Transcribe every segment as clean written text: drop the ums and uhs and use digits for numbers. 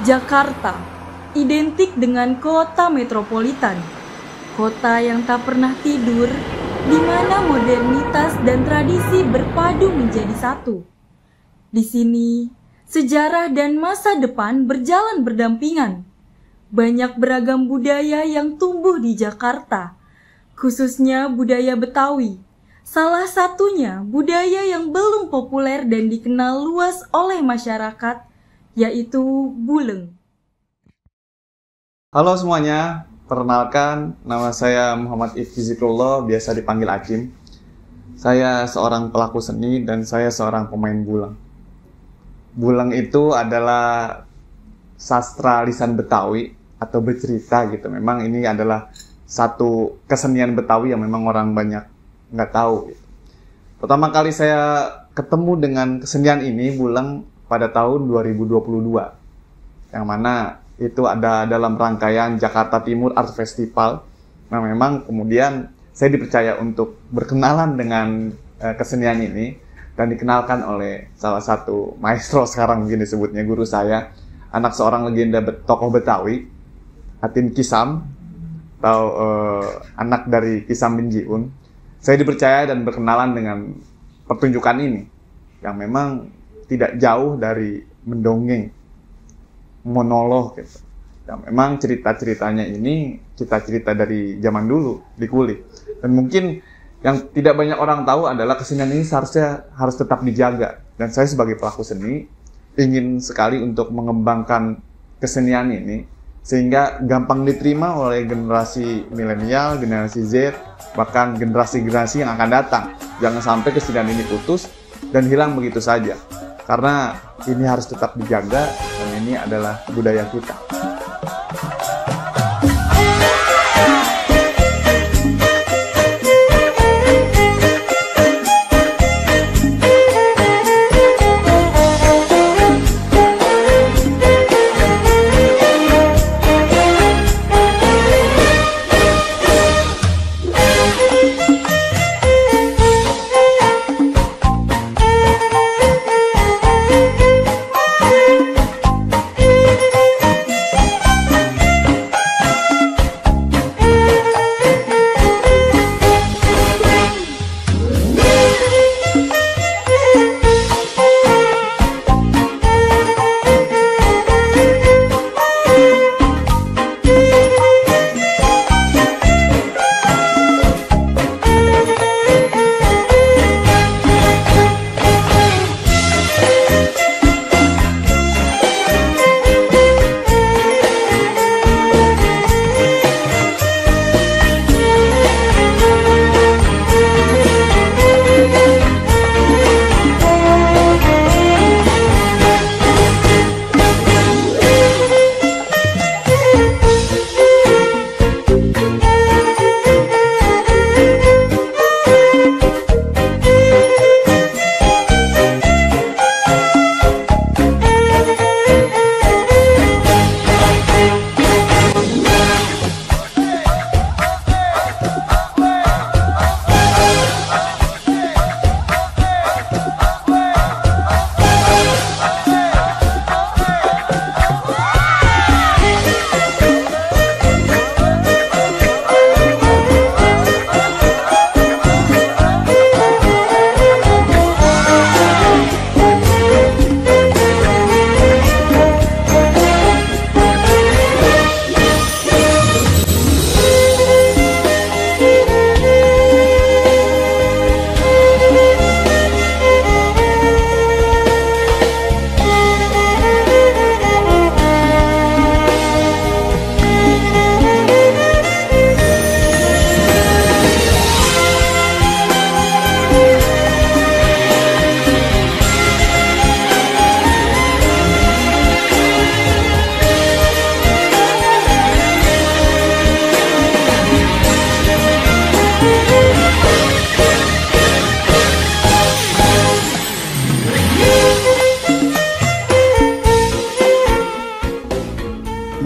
Jakarta identik dengan kota metropolitan, kota yang tak pernah tidur, di mana modernitas dan tradisi berpadu menjadi satu. Di sini, sejarah dan masa depan berjalan berdampingan. Banyak beragam budaya yang tumbuh di Jakarta, khususnya budaya Betawi. Salah satunya budaya yang belum populer dan dikenal luas oleh masyarakat, yaitu Buleng. Halo semuanya, perkenalkan nama saya Muhammad Ifki Zikrullah, biasa dipanggil Acim. Saya seorang pelaku seni dan saya seorang pemain buleng. Buleng itu adalah sastra lisan Betawi atau bercerita gitu. Memang ini adalah satu kesenian Betawi yang memang orang banyak nggak tahu gitu. Pertama kali saya ketemu dengan kesenian ini, buleng, pada tahun 2022, yang mana itu ada dalam rangkaian Jakarta Timur Art Festival. Nah, memang kemudian saya dipercaya untuk berkenalan dengan kesenian ini dan dikenalkan oleh salah satu maestro, sekarang mungkin disebutnya guru saya, anak seorang legenda tokoh Betawi, Atin Kisam, atau anak dari Kisam bin Jiun. Saya dipercaya dan berkenalan dengan pertunjukan ini yang memang tidak jauh dari mendongeng, monolog gitu. Dan memang cerita-ceritanya ini cerita-cerita dari zaman dulu di kulit. Dan mungkin yang tidak banyak orang tahu adalah kesenian ini seharusnya harus tetap dijaga. Dan saya sebagai pelaku seni ingin sekali untuk mengembangkan kesenian ini sehingga gampang diterima oleh generasi milenial, generasi Z, bahkan generasi-generasi yang akan datang. Jangan sampai kesenian ini putus dan hilang begitu saja. Karena ini harus tetap dijaga dan ini adalah budaya kita.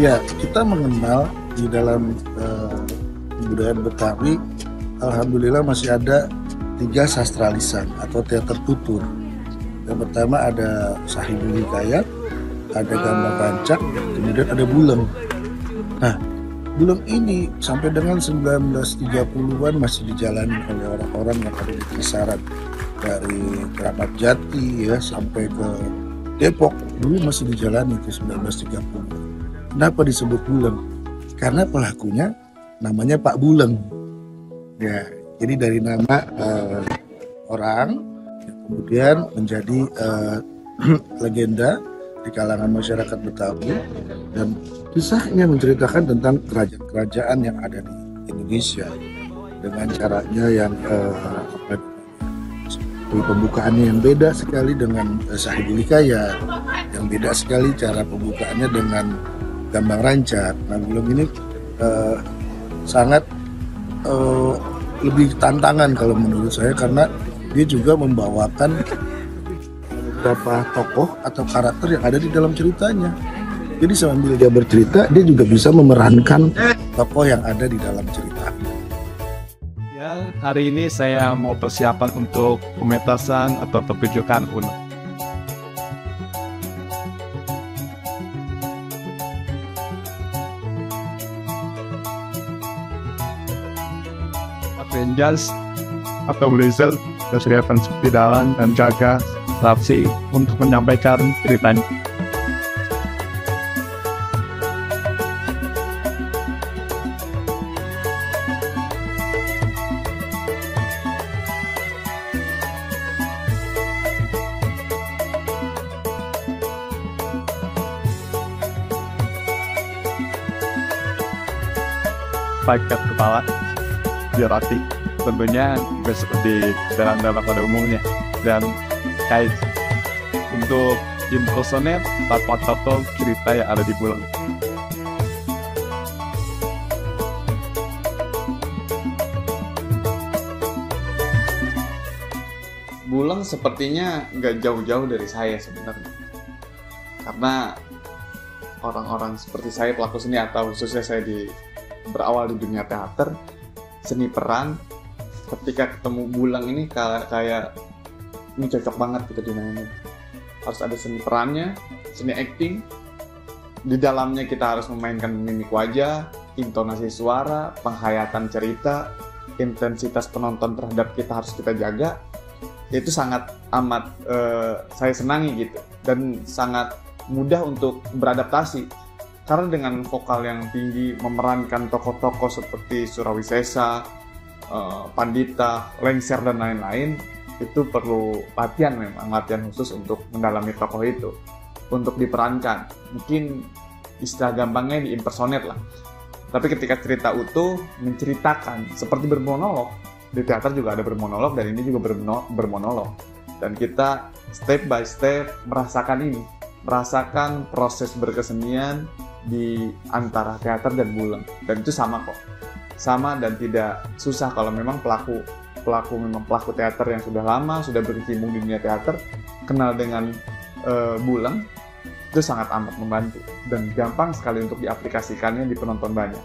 Ya, kita mengenal di dalam kebudayaan Betawi, alhamdulillah masih ada 3 sastra lisan atau teater tutur. Yang pertama ada Sahibul Hikayat, ada gambar rancak, kemudian ada bulang. Nah, bulang ini sampai dengan 1930-an masih dijalani oleh orang-orang yang ada di kisaran dari Keramat Jati ya sampai ke Depok, dulu masih dijalani itu 1930. Kenapa disebut bulang? Karena pelakunya namanya Pak Bulang. Ya, jadi dari nama orang kemudian menjadi legenda di kalangan masyarakat Betawi, dan kisahnya menceritakan tentang kerajaan-kerajaan yang ada di Indonesia dengan caranya yang pembukaannya yang beda sekali dengan Sahibul Hikayat, yang beda sekali cara pembukaannya dengan Gambang Rancak. Nah, bulang ini sangat lebih tantangan kalau menurut saya, karena dia juga membawakan beberapa tokoh atau karakter yang ada di dalam ceritanya. Jadi sambil dia bercerita, dia juga bisa memerankan tokoh yang ada di dalam cerita. Ya, hari ini saya mau persiapan untuk pementasan atau pertunjukan Uno. Rangers atau Blizzard persiapan seperti dalam dan jaga Rapsi untuk menyampaikan ceritanya. Paket kepala biar hati tentunya juga seperti dalam pada umumnya, dan kait untuk impersonate tokoh cerita yang ada di bulang. Bulang sepertinya nggak jauh-jauh dari saya sebenarnya, karena orang-orang seperti saya pelaku seni, atau khususnya saya berawal di dunia teater, seni peran, ketika ketemu bulang ini kayak ini cocok banget gitu dimainin. Harus ada seni perannya, seni acting. Di dalamnya kita harus memainkan mimik wajah, intonasi suara, penghayatan cerita, intensitas penonton terhadap kita harus kita jaga. Itu sangat amat saya senangi gitu, dan sangat mudah untuk beradaptasi. Karena dengan vokal yang tinggi, memerankan tokoh-tokoh seperti Surawisesa, Pandita, Lengser, dan lain-lain, itu perlu latihan, memang latihan khusus untuk mendalami tokoh itu, untuk diperankan. Mungkin istilah gampangnya di-impersonate lah. Tapi ketika cerita utuh, menceritakan seperti bermonolog. Di teater juga ada bermonolog, dan ini juga bermonolog. Dan kita step by step merasakan ini, merasakan proses berkesenian di antara teater dan bulang. Dan itu sama kok, sama dan tidak susah kalau memang pelaku teater yang sudah lama, sudah berkecimpung di dunia teater, kenal dengan bulang, itu sangat amat membantu dan gampang sekali untuk diaplikasikannya di penonton banyak.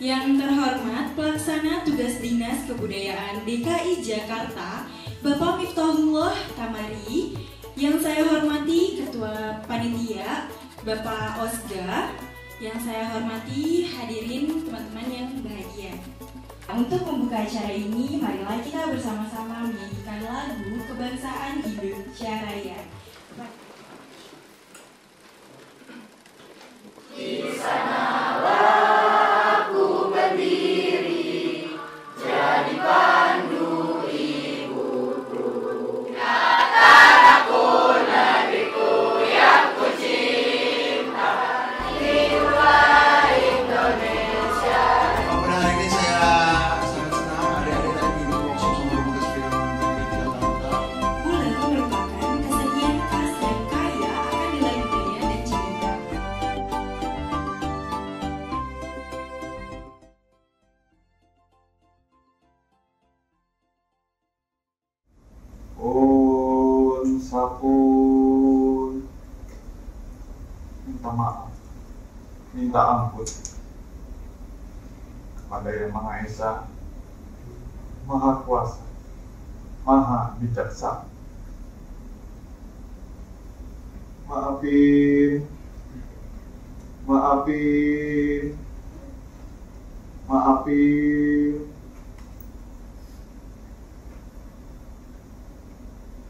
Yang terhormat Pelaksana Tugas Dinas Kebudayaan DKI Jakarta, Bapak Miftahullah Tamari, yang saya hormati Ketua Panitia, Bapak Osga, yang saya hormati hadirin teman-teman yang bahagia. Untuk membuka acara ini, marilah kita bersama-sama menyanyikan lagu Kebangsaan Indonesia Raya. Di sanalah Sapun, minta maaf. minta ampun kepada Yang Maha Esa, Maha Kuasa, Maha Bijaksana. Maafin, maafin, maafin.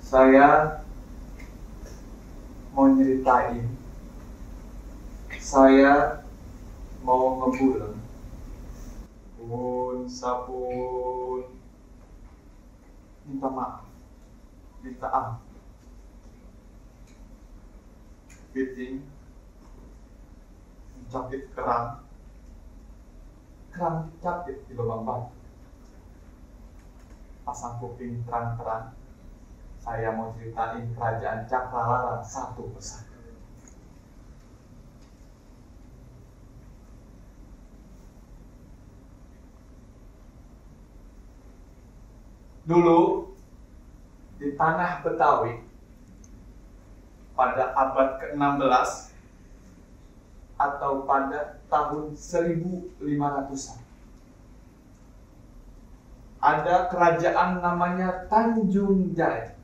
Saya mau nyeritain, saya mau ngebulang. Pun sabun, minta maaf, minta ampun. Fitting, mencapit kerang dicapit di lubang batu. Pasang kuping terang-terang, saya mau ceritain kerajaan Cakralara satu persatu. Dulu di tanah Betawi pada abad ke-16 atau pada tahun 1500-an ada kerajaan namanya Tanjung Jaya.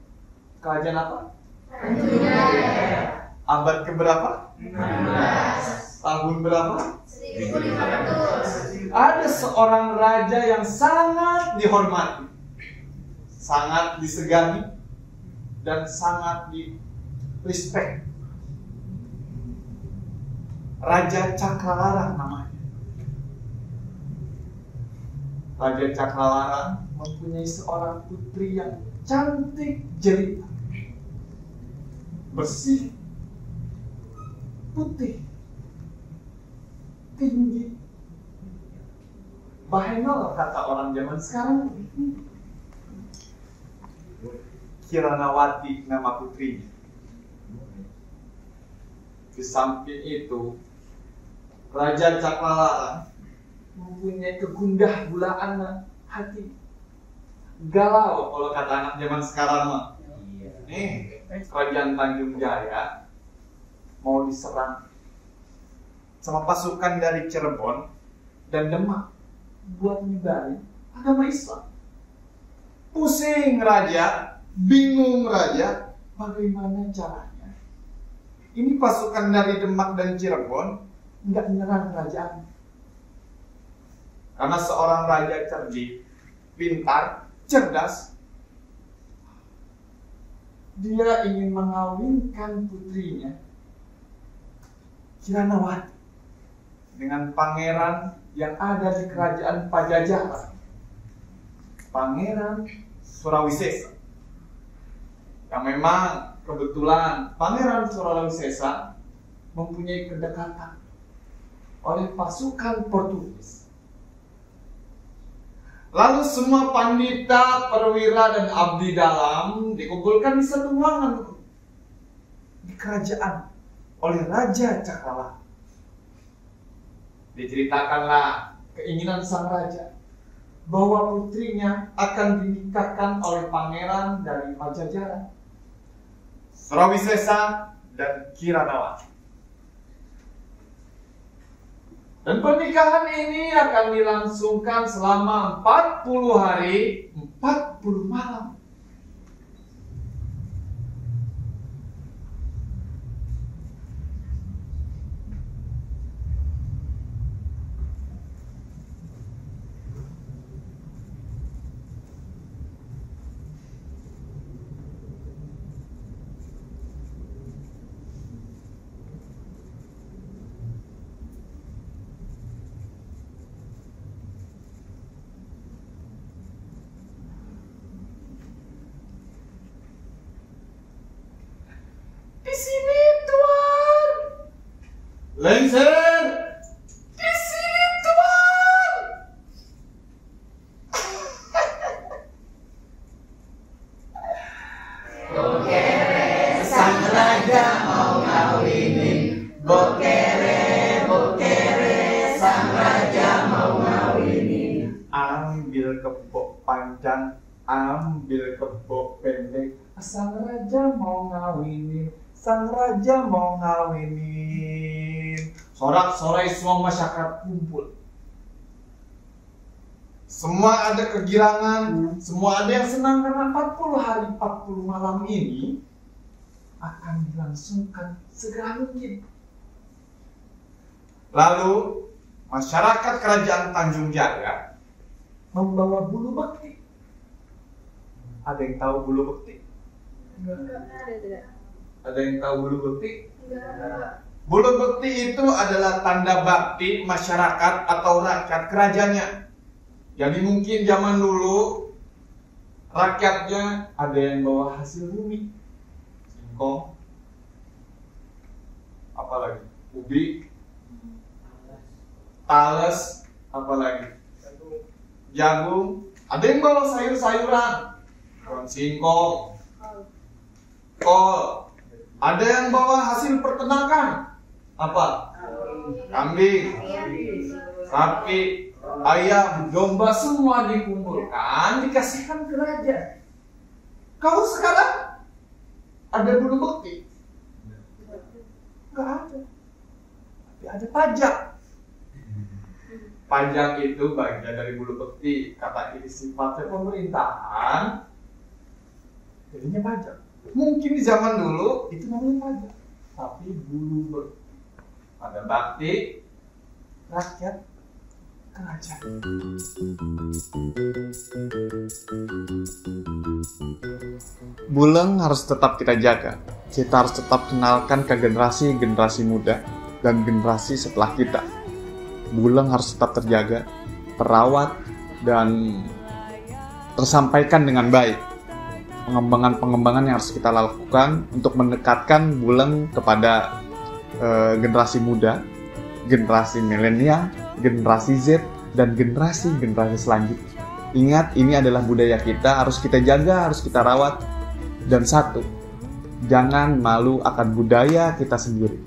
Kerajaan apa? Tanjung Jaya. Abad keberapa? 16. Tahun berapa? 1500. Ada seorang raja yang sangat dihormati, sangat disegani, dan sangat respect. Raja Cakralara namanya. Raja Cakralara mempunyai seorang putri yang cantik jelita, bersih, putih, tinggi, bahenol kata orang zaman sekarang. Kiranawati nama putrinya. Di samping itu, Raja Cakralara mempunyai kegundah gulaan hati. Galau kalau kata anak zaman sekarang mah. Nih, kerajaan Tanjung Jaya mau diserang sama pasukan dari Cirebon dan Demak buat nyebarin agama Islam. Pusing raja, bingung raja, bagaimana caranya ini pasukan dari Demak dan Cirebon nggak menyerang kerajaan. Karena seorang raja cerdik, pintar, cerdas, dia ingin mengawinkan putrinya Kiranawati dengan pangeran yang ada di kerajaan Pajajaran, Pangeran Surawisesa. Yang memang kebetulan Pangeran Surawisesa mempunyai kedekatan oleh pasukan Portugis. Lalu semua pandita, perwira, dan abdi dalam dikumpulkan di satu ruangan di kerajaan oleh Raja Cakralara. Diceritakanlah keinginan sang raja bahwa putrinya akan dinikahkan oleh pangeran dari Pajajaran, Surawisesa, dan Kiranawati. Dan pernikahan ini akan dilangsungkan selama 40 hari, 40 malam. Lengser! Di sini, Tuan! Bokere, sang raja mau ngawinin. Bokere, sang raja mau ngawinin. Ambil kebok panjang, ambil kebok pendek. Sang raja mau ngawinin. Sang raja mau ngawinin. Sorak-sorai semua masyarakat kumpul. Semua ada kegirangan, semua ada yang senang karena 40 hari 40 malam ini akan dilangsungkan segera mungkin. Lalu masyarakat kerajaan Tanjung Jaya membawa bulu bekti. Ada yang tahu bulu bekti? Ada yang tahu bulu bekti? Bulu bekti itu adalah tanda bakti masyarakat atau rakyat kerajaannya. Jadi mungkin zaman dulu rakyatnya ada yang bawa hasil bumi, singkong, apalagi ubi, talas, apalagi jagung. Ada yang bawa sayur-sayuran, singkong, kol. Ada yang bawa hasil peternakan, apa? Kambing, sapi, ayam, domba, semua dikumpulkan, dikasihkan ke raja. Kalau sekarang ada bulu bekti? Enggak ada. Tapi ada pajak. Pajak itu bagian dari bulu bekti. Kata ini sifatnya pemerintahan, jadinya pajak. Mungkin di zaman dulu itu namanya pajak, tapi bulu bekti. Ada bakti rakyat kerajaan. Buleng harus tetap kita jaga. Kita harus tetap kenalkan ke generasi muda dan generasi setelah kita. Buleng harus tetap terjaga, terawat, dan tersampaikan dengan baik. Pengembangan yang harus kita lakukan untuk mendekatkan Buleng kepada generasi muda, generasi milenial, generasi Z, dan generasi selanjutnya. Ingat, ini adalah budaya kita, harus kita jaga, harus kita rawat. Dan satu, jangan malu akan budaya kita sendiri.